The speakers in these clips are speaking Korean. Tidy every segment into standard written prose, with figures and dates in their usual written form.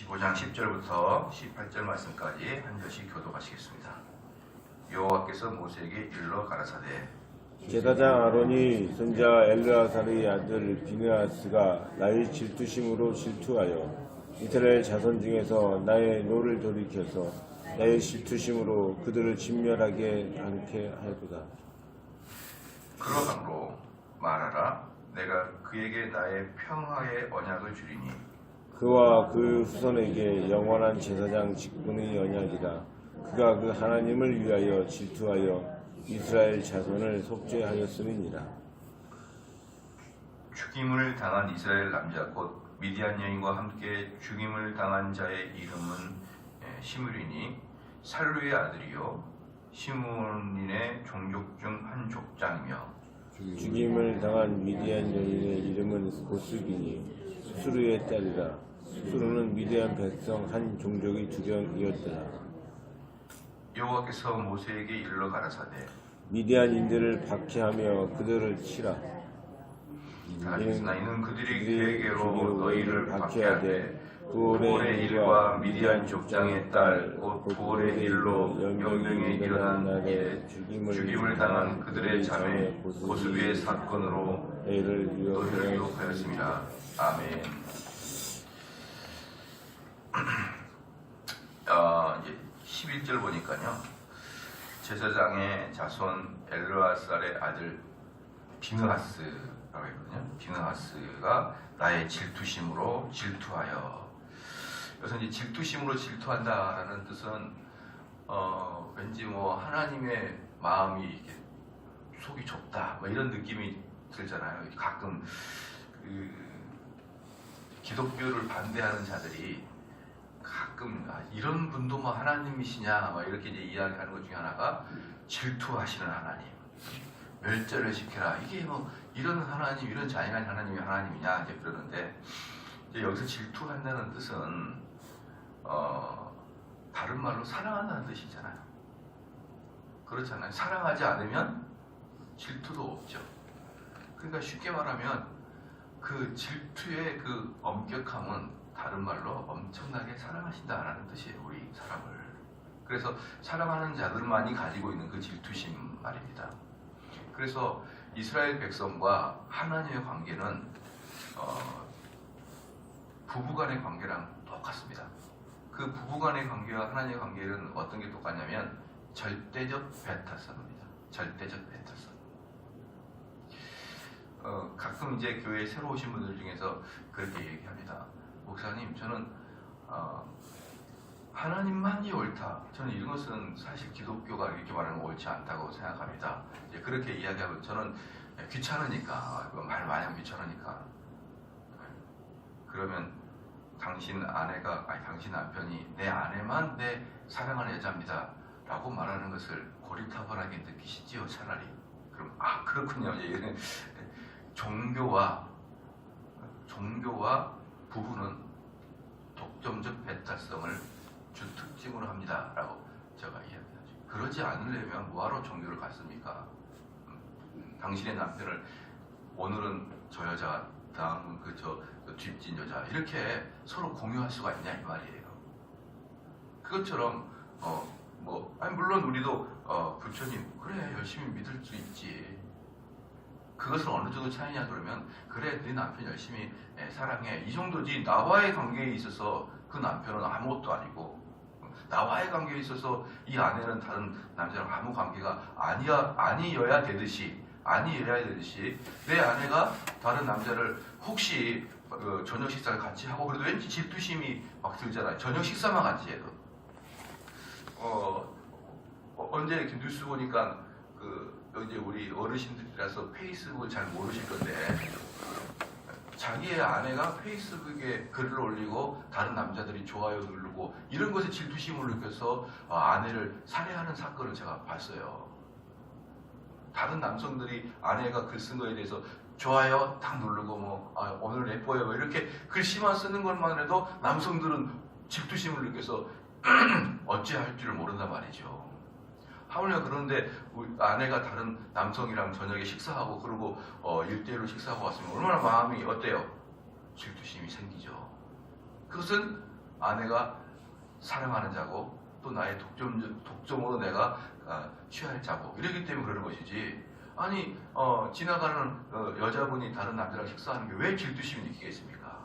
25장 10절부터 18절 말씀까지 한 절씩 교독하시겠습니다. 여호와께서 모세에게 일러 가라사대 제사장 아론이 손자 엘르아살의 아들 비느하스가 나의 질투심으로 질투하여 이스라엘 자손 중에서 나의 노를 돌이켜서 나의 질투심으로 그들을 진멸하게 않게 하였도다. 그러므로 말하라 내가 그에게 나의 평화의 언약을 주리니 그와 그 후손에게 영원한 제사장 직분의 언약이라. 그가 그 하나님을 위하여 질투하여 이스라엘 자손을 속죄하였음이니라. 죽임을 당한 이스라엘 남자 곧 미디안 여인과 함께 죽임을 당한 자의 이름은 시므리니 살루의 아들이요 시므온인의 종족 중 한 족장이며 죽임을 당한 미디안 여인의 이름은 고스비니 수르의 딸이라. 수르는 미디안 백성 한 종족의 두령이었더라. 여호와께서 모세에게 일러 가라사대 미디안인들을 박해하며 그들을 치라. 이는 그들이 그에게로 너희를 박해하되 부올의 부올의 일과 미디안 족장의 딸 곧 부올의 일로 연명에 일어난 날에 죽임을 당한 그들의 자매 고스비의 사건으로 너희를 유혹하였습니다. 아멘. 이제 11절 보니까요. 제사장의 자손 엘르아살의 아들 비느하스라고 했거든요. 비느하스가 나의 질투심으로 질투하여. 그래서 이제 질투심으로 질투한다라는 뜻은 왠지 뭐 하나님의 마음이 이렇게 속이 좁다 뭐 이런 느낌이 들잖아요. 가끔 그 기독교를 반대하는 자들이 가끔 이런 분도 뭐 하나님이시냐 뭐 이렇게 이제 이야기하는 것 중에 하나가 질투하시는 하나님, 멸절을 시켜라. 이게 뭐 이런 하나님, 이런 잔인한 하나님이 하나님이냐 이제 그러는데 이제 여기서 질투한다는 뜻은 다른 말로 사랑한다는 뜻이잖아요. 그렇잖아요. 사랑하지 않으면 질투도 없죠. 그러니까 쉽게 말하면 그 질투의 그 엄격함은 다른 말로 엄청나게 사랑하신다라는 뜻이에요. 우리 사람을. 그래서 사랑하는 자들만이 가지고 있는 그 질투심 말입니다. 그래서 이스라엘 백성과 하나님의 관계는 부부간의 관계랑 똑같습니다. 그 부부간의 관계와 하나님의 관계는 어떤 게 똑같냐면 절대적 배타성입니다. 절대적 배타성. 가끔 이제 교회에 새로 오신 분들 중에서 그렇게 얘기합니다. 목사님, 저는 하나님만이 옳다. 저는 이런 것은 사실 기독교가 이렇게 말하는 건 옳지 않다고 생각합니다. 이제 그렇게 이야기하면 저는 귀찮으니까, 말 많이 하면 귀찮으니까. 그러면 당신 남편이 내 아내만 내 사랑하는 여자입니다. 라고 말하는 것을 고리타분하게 느끼시지요, 차라리. 그럼, 그렇군요. 이제 종교와 부부는 독점적 배타성을 준 특징으로 합니다. 라고 제가 이야기하죠. 그러지 않으려면 뭐하러 종교를 갔습니까? 당신의 남편을 오늘은 저 여자, 다음은 그 뒷진 여자 이렇게 서로 공유할 수가 있냐 이 말이에요. 그것처럼 물론 우리도 부처님 그래 열심히 믿을 수 있지. 그것은 어느 정도 차이냐 그러면 그래 네 남편 열심히 사랑해 이 정도지. 나와의 관계에 있어서 그 남편은 아무것도 아니고 나와의 관계에 있어서 이 아내는 다른 남자랑 아무 관계가 아니어야 되듯이 내 아내가 다른 남자를 혹시 저녁 식사를 같이 하고 그래도 왠지 질투심이 막 들잖아요. 저녁 식사만 같이 해도. 언제 이렇게 뉴스 보니까 이제 우리 어르신들이라서 페이스북을 잘 모르실 건데 자기의 아내가 페이스북에 글을 올리고 다른 남자들이 좋아요 누르고 이런 것에 질투심을 느껴서 아내를 살해하는 사건을 제가 봤어요. 다른 남성들이 아내가 글 쓴 거에 대해서 좋아요 딱 누르고 오늘 예뻐요 이렇게 글씨만 쓰는 것만 해도 남성들은 질투심을 느껴서 어찌할 줄을 모른단 말이죠. 하물며 그런데 아내가 다른 남성이랑 저녁에 식사하고 그러고 1대1로 식사하고 왔으면 얼마나 마음이 어때요? 질투심이 생기죠. 그것은 아내가 사랑하는 자고 또 나의 독점으로 내가 취할 자고 이러기 때문에 그러는 것이지. 아니 지나가는 여자분이 다른 남자랑 식사하는 게 왜 질투심이 느끼겠습니까?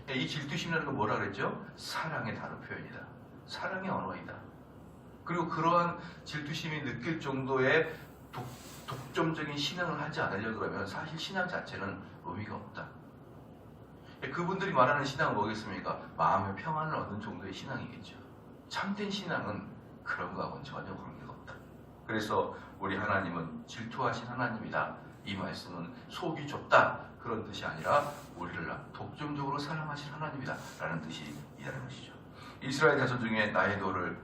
이 질투심이라는 건 뭐라 그랬죠? 사랑의 다른 표현이다. 사랑의 언어이다. 그리고 그러한 질투심이 느낄 정도의 독점적인 신앙을 하지 않으려고 그러면 사실 신앙 자체는 의미가 없다. 그분들이 말하는 신앙은 뭐겠습니까? 마음의 평안을 얻는 정도의 신앙이겠죠. 참된 신앙은 그런 거하고는 전혀 관계가 없다. 그래서 우리 하나님은 질투하신 하나님이다. 이 말씀은 속이 좁다 그런 뜻이 아니라 우리를 독점적으로 사랑하신 하나님이다 라는 뜻이 이라는 것이죠. 이스라엘 자손 중에 나의 도를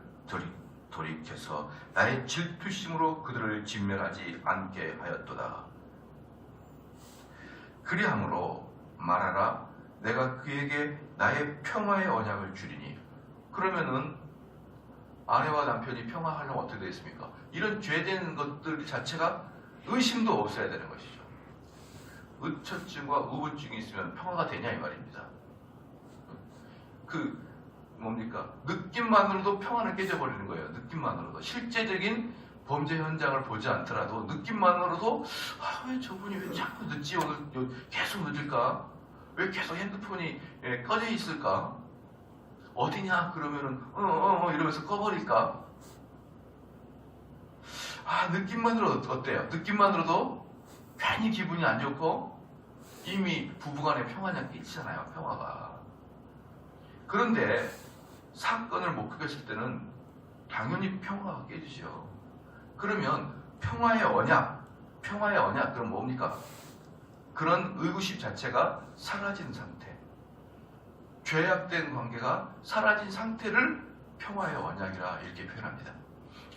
돌이켜서 나의 질투심으로 그들을 진멸하지 않게 하였도다. 그리함으로 말하라. 내가 그에게 나의 평화의 언약을 주리니. 그러면은 아내와 남편이 평화하려면 어떻게 되겠습니까? 이런 죄된 것들 자체가 의심도 없어야 되는 것이죠. 의처증과 우울증이 있으면 평화가 되냐 이 말입니다. 뭡니까? 느낌만으로도 평화는 깨져버리는 거예요. 느낌만으로도. 실제적인 범죄 현장을 보지 않더라도 느낌만으로도 왜 저분이 왜 자꾸 늦지? 오늘 계속 늦을까? 왜 계속 핸드폰이 꺼져 있을까? 어디냐? 그러면은 이러면서 꺼버릴까? 느낌만으로 어때요? 느낌만으로도 괜히 기분이 안 좋고 이미 부부간에 평화가 깨지잖아요. 평화가. 그런데 사건을 못 겪었을 때는 당연히 평화가 깨지죠. 그러면 평화의 언약 그럼 뭡니까? 그런 의구심 자체가 사라진 상태, 죄악된 관계가 사라진 상태를 평화의 언약이라 이렇게 표현합니다.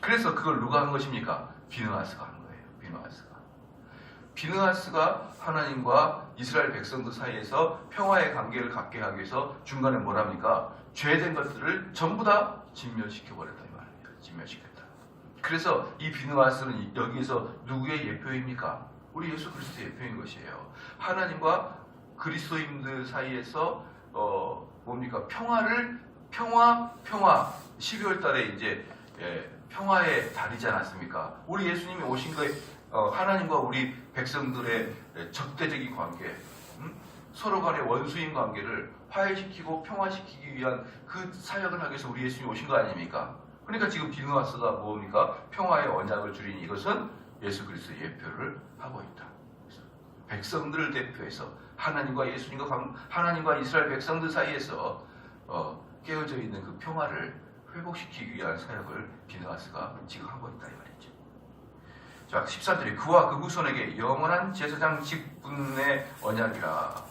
그래서 그걸 누가 한 것입니까? 비느하스가 한 거예요. 비느하스가 하나님과 이스라엘 백성들 사이에서 평화의 관계를 갖게 하기 위해서 중간에 뭐랍니까? 죄된 것들을 전부 다 진멸시켜버렸다 이 말이에요. 진멸시켰다. 그래서 이 비느하스는 여기에서 누구의 예표입니까? 우리 예수 그리스도의 예표인 것이에요. 하나님과 그리스도인들 사이에서 뭡니까? 평화 12월 달에 이제 평화의 달이지 않았습니까? 우리 예수님이 오신 거에 하나님과 우리 백성들의 적대적인 관계, 서로 간의 원수인 관계를 화해시키고 평화시키기 위한 그 사역을 하기 위해서 우리 예수님이 오신 거 아닙니까? 그러니까 지금 비느하스가 뭡니까? 평화의 언약을 주린 이것은 예수 그리스도의 예표를 하고 있다. 백성들을 대표해서 하나님과 이스라엘 백성들 사이에서 깨어져 있는 그 평화를 회복시키기 위한 사역을 비느하스가 지금 하고 있다 이 말이죠. 자, 13절에 그와 그 후손에게 영원한 제사장 직분의 언약이라.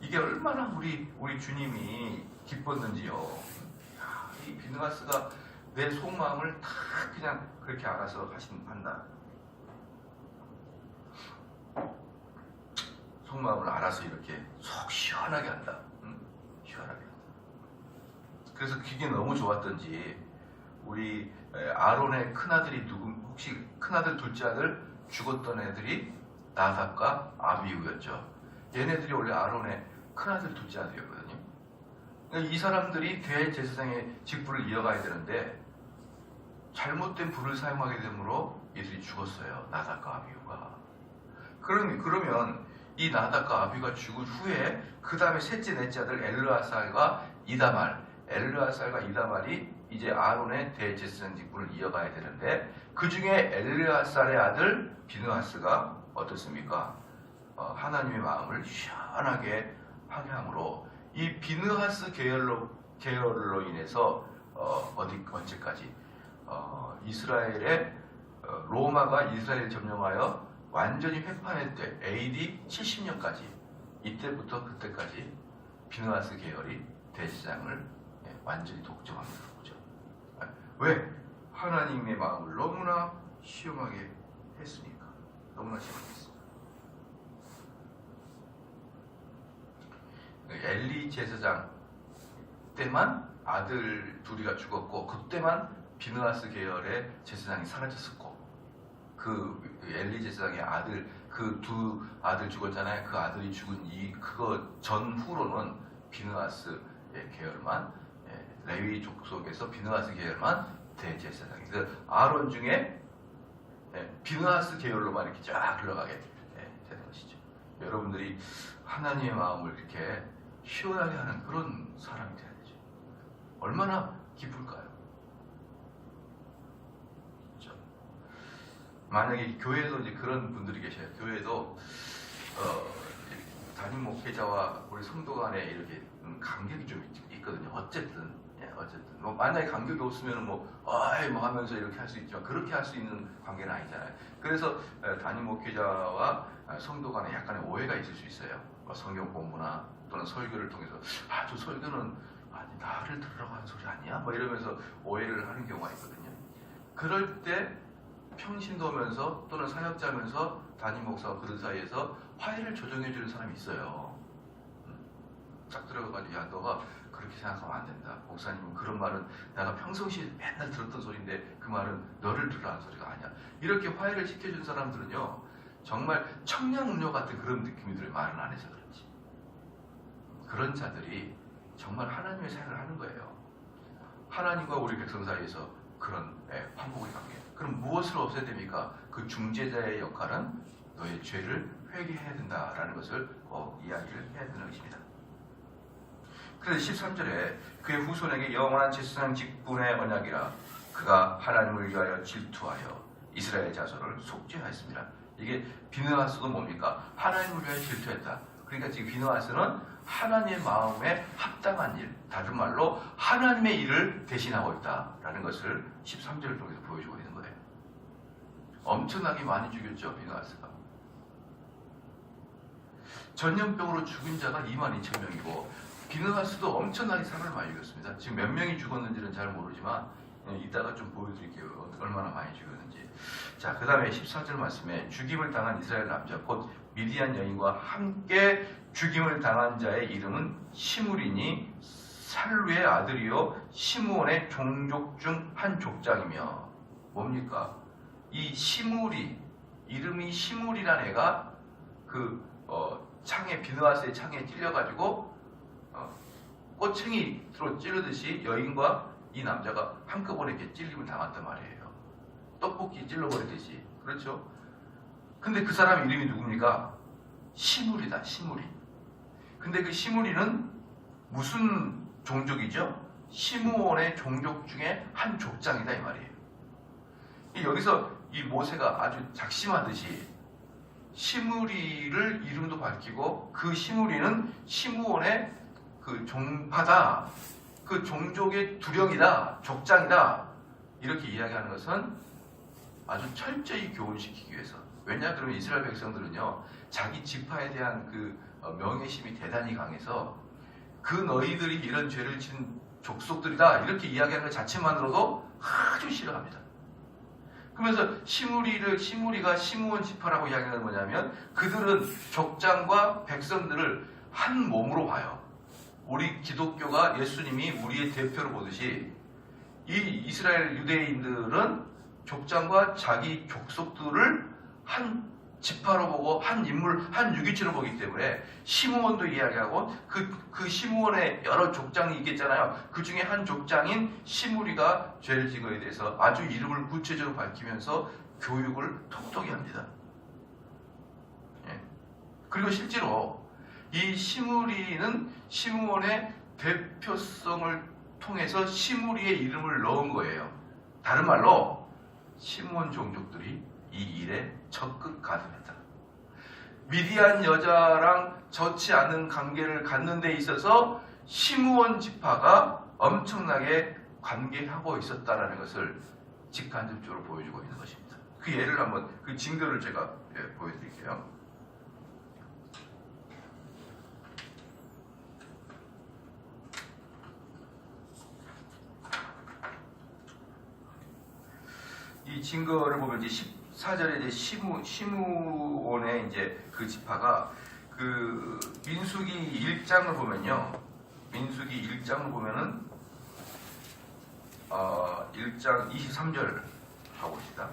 이게 얼마나 우리 주님이 기뻤는지요. 이 비느하스가 내 속마음을 다 그냥 그렇게 알아서 한다. 속마음을 알아서 이렇게 속 시원하게 한다. 시원하게 한다. 그래서 그게 너무 좋았던지 우리 아론의 큰아들이 혹시 큰아들 둘째 아들 죽었던 애들이 나답과 아비후였죠. 얘네들이 원래 아론의 큰아들 둘째 아들이었거든요. 그러니까 이 사람들이 대제사장의 직분을 이어가야 되는데 잘못된 불을 사용하게 되므로 얘들이 죽었어요. 나답과 아비후가. 그러면 이 나답과 아비가 죽은 후에 그 다음에 셋째 넷째 아들 엘르아살과 이다말이 이제 아론의 대제사장 직분을 이어가야 되는데 그 중에 엘르아살의 아들 비느하스가 어떻습니까? 하나님의 마음을 시원하게 하게 함으로 이 비느하스 계열로 인해서 언제까지 로마가 이스라엘을 점령하여 완전히 회파할 때 AD 70년까지 이때부터 그때까지 비느하스 계열이 대제사장을 완전히 독점합니다. 왜? 하나님의 마음을 너무나 시험하게 했으니까. 너무나 시험하게 했습니다. 엘리 제사장 때만 아들 둘이가 죽었고 그때만 비느하스 계열의 제사장이 사라졌었고 그 엘리 제사장의 아들 그 두 아들 죽었잖아요. 그 아들이 죽은 그거 전후로는 비느하스 계열만, 레위 족속에서 비느하스 계열만 대제사장이. 그래서 아론 중에 비느하스 계열로만 이렇게 쫙 흘러가게 되는 것이죠. 여러분들이 하나님의 마음을 이렇게 시원하게 하는 그런 사람이 돼야 되죠. 얼마나 기쁠까요? 그렇죠? 만약에 교회에도 이제 그런 분들이 계셔요. 교회에도 담임 목회자와 우리 성도 간에 이렇게 간격이 좀 있거든요. 어쨌든 뭐 만약에 간격이 없으면 뭐 하면서 이렇게 할 수 있지만 그렇게 할 수 있는 관계는 아니잖아요. 그래서 담임 목회자와 성도 간에 약간의 오해가 있을 수 있어요. 성경 공부나 또는 설교를 통해서 저 설교는 나를 들으라고 하는 소리 아니야? 뭐 이러면서 오해를 하는 경우가 있거든요. 그럴 때 평신도면서 또는 사역자면서 담임 목사와 그들 사이에서 화해를 조정해 주는 사람이 있어요. 쫙 들어가가지고 너가 그렇게 생각하면 안 된다. 목사님은 그런 말은 내가 평상시에 맨날 들었던 소리인데 그 말은 너를 들으라는 소리가 아니야. 이렇게 화해를 시켜준 사람들은요, 정말 청량음료 같은 그런 느낌이 들어요. 말은 안 해서 그렇지. 그런 자들이 정말 하나님의 사역을 하는 거예요. 하나님과 우리 백성 사이에서 그런 화목의 관계. 그럼 무엇을 없애야 됩니까? 그 중재자의 역할은 너의 죄를 회개해야 된다라는 것을 꼭 이야기를 해야 되는 것입니다. 그래서 13절에 그의 후손에게 영원한 제사장 직분의 언약이라 그가 하나님을 위하여 질투하여 이스라엘 자손을 속죄하였습니다. 이게 비느하스도 뭡니까? 하나님을 위하여 질투했다. 그러니까 지금 비느하스는 하나님의 마음에 합당한 일, 다른 말로 하나님의 일을 대신하고 있다라는 것을 13절을 통해서 보여주고 있는 거예요. 엄청나게 많이 죽였죠, 비느하스가. 전염병으로 죽은 자가 22,000명이고 비느하스도 엄청나게 사람을 많이 죽였습니다. 지금 몇 명이 죽었는지는 잘 모르지만 이따가 좀 보여드릴게요. 얼마나 많이 죽였는지. 자, 그 다음에 14절 말씀에 죽임을 당한 이스라엘 남자 곧 미디안 여인과 함께 죽임을 당한 자의 이름은 시므리니 살루의 아들이요 시므온의 종족 중 한 족장이며. 뭡니까? 이 시므리, 이름이 시므리라는 애가 창에, 비느하스의 창에 찔려가지고 꼬챙이로 찌르듯이 여인과 이 남자가 한꺼번에 이렇게 찔림을 당했단 말이에요. 떡볶이 찔러버리듯이. 그렇죠? 근데 그 사람 이름이 누굽니까? 시므리다, 시므리. 근데 그 시므리는 무슨 종족이죠? 시므온의 종족 중에 한 족장이다 이 말이에요. 여기서 이 모세가 아주 작심하듯이 시므리를 이름도 밝히고 그 시므리는 시므온의 그 종파다, 그 종족의 두령이다, 족장이다, 이렇게 이야기하는 것은 아주 철저히 교훈시키기 위해서. 왜냐? 그러면 이스라엘 백성들은요, 자기 지파에 대한 그 명예심이 대단히 강해서 그 너희들이 이런 죄를 지은 족속들이다 이렇게 이야기하는 것 자체만으로도 아주 싫어합니다. 그러면서 시므리가 시므온 지파라고 이야기하는 뭐냐면 그들은 족장과 백성들을 한 몸으로 봐요. 우리 기독교가 예수님이 우리의 대표로 보듯이 이 이스라엘 유대인들은 족장과 자기 족속들을 한 지파로 보고 한 인물, 한 유기체로 보기 때문에 시므온도 이야기하고 그 시므온의 여러 족장이 있겠잖아요. 그 중에 한 족장인 시므리가 죄를 지은 것에 대해서 아주 이름을 구체적으로 밝히면서 교육을 톡톡히 합니다. 그리고 실제로 이 시므리는 시므온의 대표성을 통해서 시므리의 이름을 넣은 거예요. 다른 말로 시므온 종족들이 이 일에 적극 가담했다. 미디안 여자랑 좋지 않은 관계를 갖는 데 있어서 시므온 지파가 엄청나게 관계하고 있었다는 것을 직간접적으로 보여주고 있는 것입니다. 그 예를 한번, 그 징조를 제가 보여드릴게요. 이 증거를 보면 이제 14절에 이제 시므온의 이제 그 지파가 그 민수기 1장을 보면요. 민수기 1장을 보면은 1장 23절 하고 있다.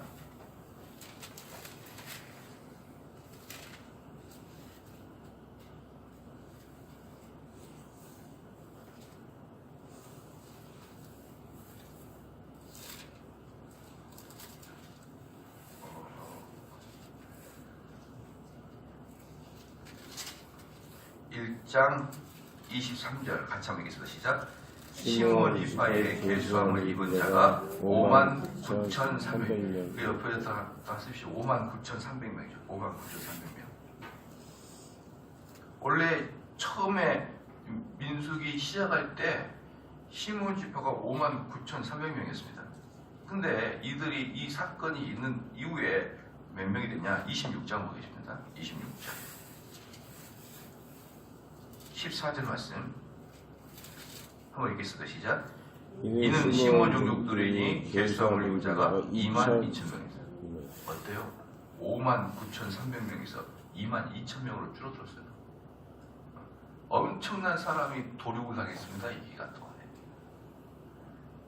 10장 23절 같이 한번 읽겠습니다. 시작. 시므온 이파의 계수함을 입은 자가 59,300명. 그 옆에서 다 쓰십시오. 59,300명이죠. 59,300명. 원래 처음에 민수기 시작할 때 시므온 지파가 59,300명이었습니다. 근데 이들이 이 사건이 있는 이후에 몇 명이 됐냐? 26장 보겠습니다. 26장 14절 말씀 한번 읽겠습니다. 시작. 이는 시므온 종족들이니 계수함을 입은 자가 22,000명이다. 어때요? 59,300명에서 22,000명으로 줄어들었어요. 엄청난 사람이 도륙을 당했습니다. 이 기간 동안에.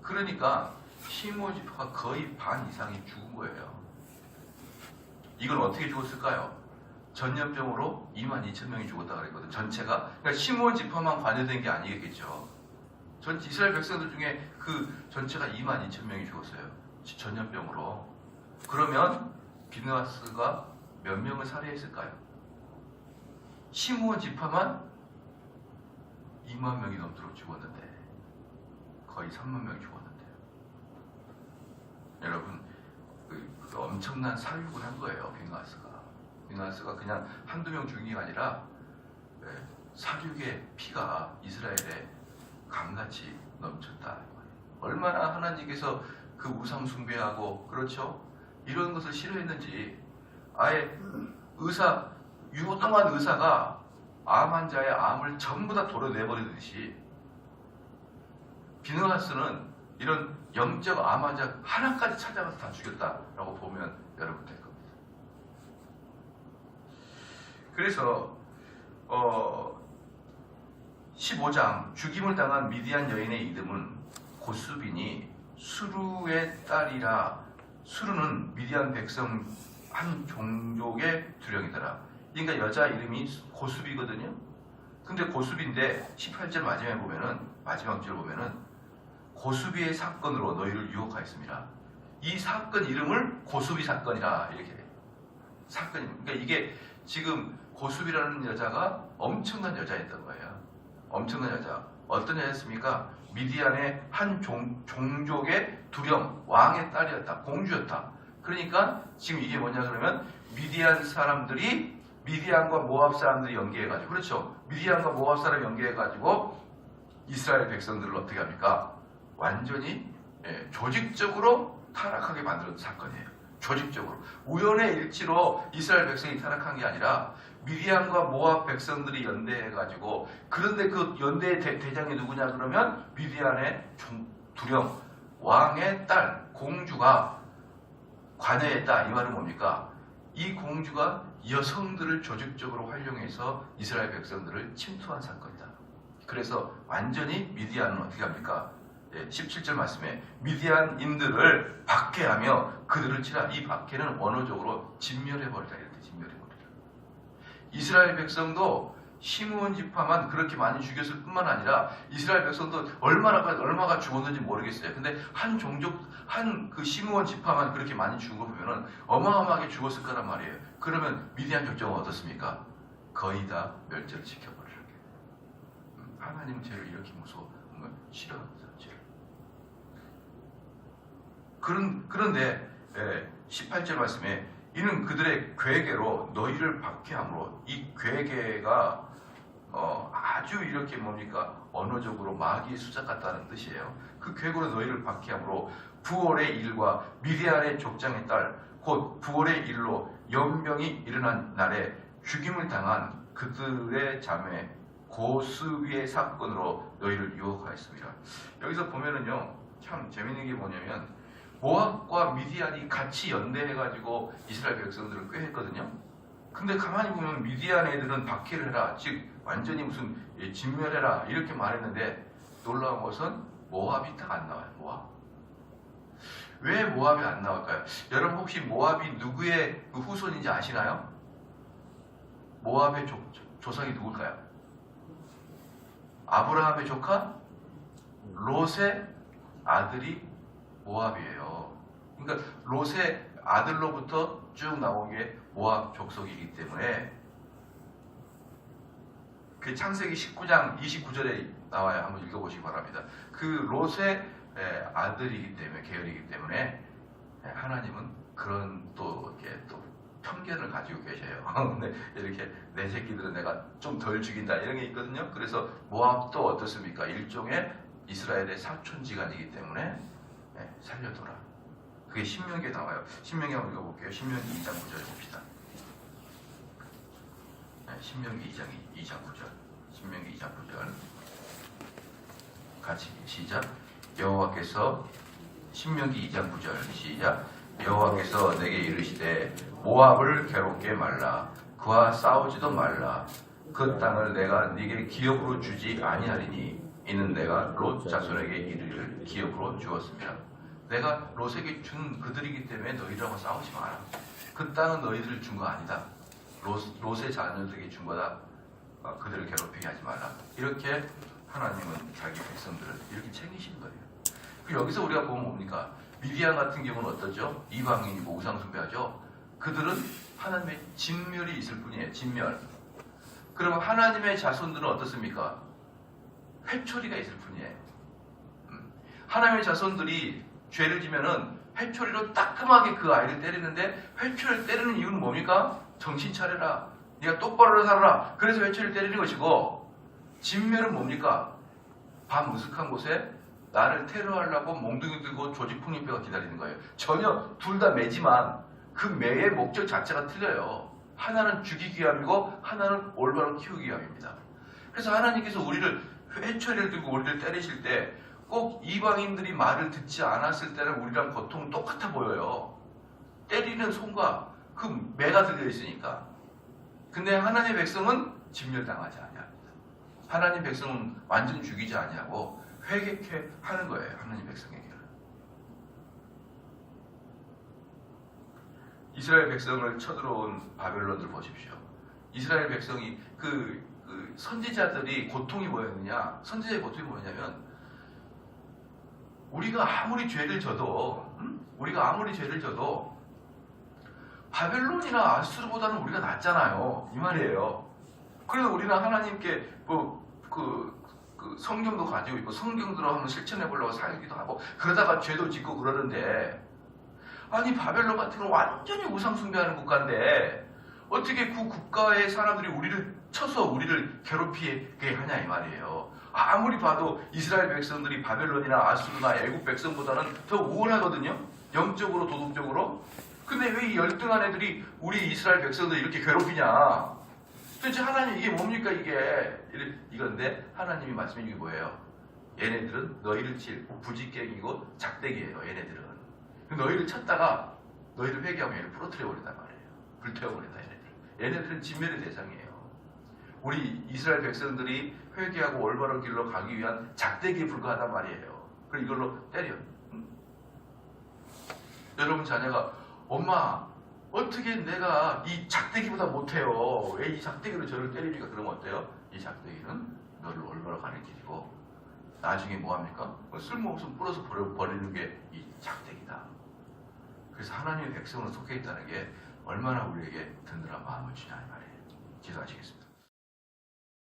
그러니까 시므온 지파가 거의 반 이상이 죽은 거예요. 이건 어떻게 죽었을까요? 전염병으로 22,000명이 죽었다 그랬거든. 전체가. 그러니까 시므온 지파만 관여된 게 아니겠죠. 전 이스라엘 백성들 중에 그 전체가 22,000명이 죽었어요. 전염병으로. 그러면 비느하스가 몇 명을 살해했을까요? 시므온 지파만 2만 명이 넘도록 죽었는데 거의 3만 명이 죽었는데 여러분 그 엄청난 사육을 한 거예요. 비느하스가 그냥 한두 명 죽인 게 아니라 사륙의 피가 이스라엘에 강같이 넘쳤다. 얼마나 하나님께서 그 우상 숭배하고 그렇죠? 이런 것을 싫어했는지 아예 유동한 의사가 암 환자의 암을 전부 다 도려내버리듯이 비느하스는 이런 영적 암 환자 하나까지 찾아가서 다 죽였다라고 보면 여러분 될 겁니다. 그래서 15장 죽임을 당한 미디안 여인의 이름은 고수빈이 수루의 딸이라. 수루는 미디안 백성 한 종족의 두령이더라. 그러니까 여자 이름이 고수비거든요. 근데 고수비인데 18절 마지막 절 보면은 고수비의 사건으로 너희를 유혹하였습니다. 이 사건 이름을 고수비 사건이라 이렇게 돼요. 사건이. 그러니까 이게 지금 고수비라는 여자가 엄청난 여자였던 거예요. 엄청난 여자. 어떤 여자였습니까? 미디안의 한 종족의 두령, 왕의 딸이었다. 공주였다. 그러니까 지금 이게 뭐냐 그러면 미디안과 모압 사람들이 연계해가지고, 그렇죠? 미디안과 모압 사람 연계해가지고 이스라엘 백성들을 어떻게 합니까? 완전히 조직적으로 타락하게 만드는 사건이에요. 조직적으로. 우연의 일치로 이스라엘 백성이 타락한 게 아니라 미디안과 모압 백성들이 연대해가지고, 그런데 그 연대의 대장이 누구냐 그러면 미디안의 두령, 왕의 딸, 공주가 관여했다. 이 말은 뭡니까? 이 공주가 여성들을 조직적으로 활용해서 이스라엘 백성들을 침투한 사건이다. 그래서 완전히 미디안은 어떻게 합니까? 17절 말씀에 미디안인들을 박해하며 그들을 치라. 이 박해는 원어적으로 진멸해버리다. 이렇게 진멸해버리다. 이스라엘 백성도 시므온 지파만 그렇게 많이 죽였을 뿐만 아니라 이스라엘 백성도 얼마가 죽었는지 모르겠어요. 근데 한 그 시므온 지파만 그렇게 많이 죽은 거 보면은 어마어마하게 죽었을 거란 말이에요. 그러면 미디안 족장은 어떻습니까? 거의 다 멸절을 시켜버리는 게. 하나님은 죄를 이렇게 무서워 싫어합니다. 죄를. 그런데 18절 말씀에 이는 그들의 괴계로 너희를 박해함으로, 이 괴계가 아주 이렇게 뭡니까? 언어적으로 마귀의 수작 같다는 뜻이에요. 그 괴고로 너희를 박해함으로 부올의 일과 미디안의 족장의 딸 곧 부올의 일로 연병이 일어난 날에 죽임을 당한 그들의 자매 고수비의 사건으로 너희를 유혹하였습니다. 여기서 보면은요, 참 재밌는 게 뭐냐면 모압과 미디안이 같이 연대해가지고 이스라엘 백성들을 꾀했거든요. 근데 가만히 보면 미디안 애들은 박해를 해라, 즉 완전히 무슨 진멸해라 이렇게 말했는데, 놀라운 것은 모압이 딱 안 나와요. 모압. 왜 모압이 안 나올까요? 여러분 혹시 모압이 누구의 그 후손인지 아시나요? 모압의 조상이 누굴까요? 아브라함의 조카 롯의 아들이 모압이에요. 그러니까 롯의 아들로부터 쭉 나온 게 모압 족속이기 때문에 그 창세기 19장 29절에 나와요. 한번 읽어보시기 바랍니다. 그 롯의 아들이기 때문에, 계열이기 때문에 하나님은 그런 또 이렇게 또 편견을 가지고 계셔요. 근데 이렇게 내 새끼들은 내가 좀 덜 죽인다 이런 게 있거든요. 그래서 모압도 어떻습니까? 일종의 이스라엘의 사촌지간이기 때문에 살려둬라. 그게 신명기에 나와요. 신명기 한번 읽어볼게요. 신명기 2장 9절 봅시다. 신명기 2장 9절. 신명기 2장 9절. 같이 시작. 여호와께서 신명기 2장 9절 시작. 여호와께서 내게 이르시되 모압을 괴롭게 말라. 그와 싸우지도 말라. 그 땅을 내가 네게 기업으로 주지 아니하리니 이는 내가 롯 자손에게 이르기를 기업으로 주었습니다. 내가 롯에게 준 그들이기 때문에 너희들하고 싸우지 마라. 그 땅은 너희들 준 거 아니다. 롯의 자녀들에게 준 거다. 그들을 괴롭히게 하지 말라. 이렇게 하나님은 자기 백성들을 이렇게 챙기신 거예요. 여기서 우리가 보면 뭡니까? 미디안 같은 경우는 어떠죠? 이방인이고 우상숭배하죠. 그들은 하나님의 진멸이 있을 뿐이에요. 진멸. 그러면 하나님의 자손들은 어떻습니까? 회초리가 있을 뿐이에요. 하나님의 자손들이 죄를 지면은 회초리로 따끔하게 그 아이를 때리는데, 회초리를 때리는 이유는 뭡니까? 정신 차려라. 네가 똑바로 살아라. 그래서 회초리를 때리는 것이고, 진멸은 뭡니까? 밤 으슥한 곳에 나를 테러하려고 몽둥이 들고 조직폭력배가 기다리는 거예요. 전혀 둘 다 매지만 그 매의 목적 자체가 틀려요. 하나는 죽이기 위함이고 하나는 올바로 키우기 위함입니다. 그래서 하나님께서 우리를 회초리를 들고 우리를 때리실 때 꼭 이방인들이 말을 듣지 않았을 때는 우리랑 고통은 똑같아 보여요. 때리는 손과 그 매가 들려 있으니까. 근데 하나님의 백성은 진멸당하지 아니합니다. 하나님 백성은 완전 죽이지 아니하고 회개케 하는 거예요. 하나님 백성에게는. 이스라엘 백성을 쳐들어온 바벨론들 보십시오. 이스라엘 백성이 그 선지자들이 고통이 뭐였느냐? 선지자의 고통이 뭐냐면, 우리가 아무리 죄를 져도 바벨론이나 아수르보다는 우리가 낫잖아요. 이 말이에요. 그래서 우리는 하나님께 성경도 가지고 있고 성경대로 한번 실천해 보려고 살기도 하고 그러다가 죄도 짓고 그러는데, 아니 바벨론 같은 건 완전히 우상 숭배하는 국가인데 어떻게 그 국가의 사람들이 우리를 쳐서 우리를 괴롭히게 하냐 이 말이에요. 아무리 봐도 이스라엘 백성들이 바벨론이나 아수르나 애국 백성보다는 더 우월하거든요. 영적으로 도덕적으로. 근데 왜 이 열등한 애들이 우리 이스라엘 백성들 이렇게 괴롭히냐? 도대체 하나님 이게 뭡니까 이게? 이건데 하나님이 말씀해 주는 게 뭐예요? 얘네들은 너희를 칠 부지깽이고 작대기예요. 얘네들은. 너희를 쳤다가 너희를 회개하면 얘를 부러뜨려 버린단 말이에요. 불태워버린다 얘네들. 얘네들은 진멸의 대상이에요. 우리 이스라엘 백성들이 회개하고 올바른 길로 가기 위한 작대기에 불과하단 말이에요. 그리고 이걸로 때려. 여러분 자녀가 엄마 어떻게 내가 이 작대기보다 못해요? 왜 이 작대기로 저를 때리니까? 그러면 어때요? 이 작대기는 너를 올바로 가는 길이고 나중에 뭐합니까? 쓸모없으면 부러서 버리는 게 이 작대기다. 그래서 하나님의 백성으로 속해 있다는 게 얼마나 우리에게 든든한 마음을 주냐 이 말이에요. 기도하시겠습니다.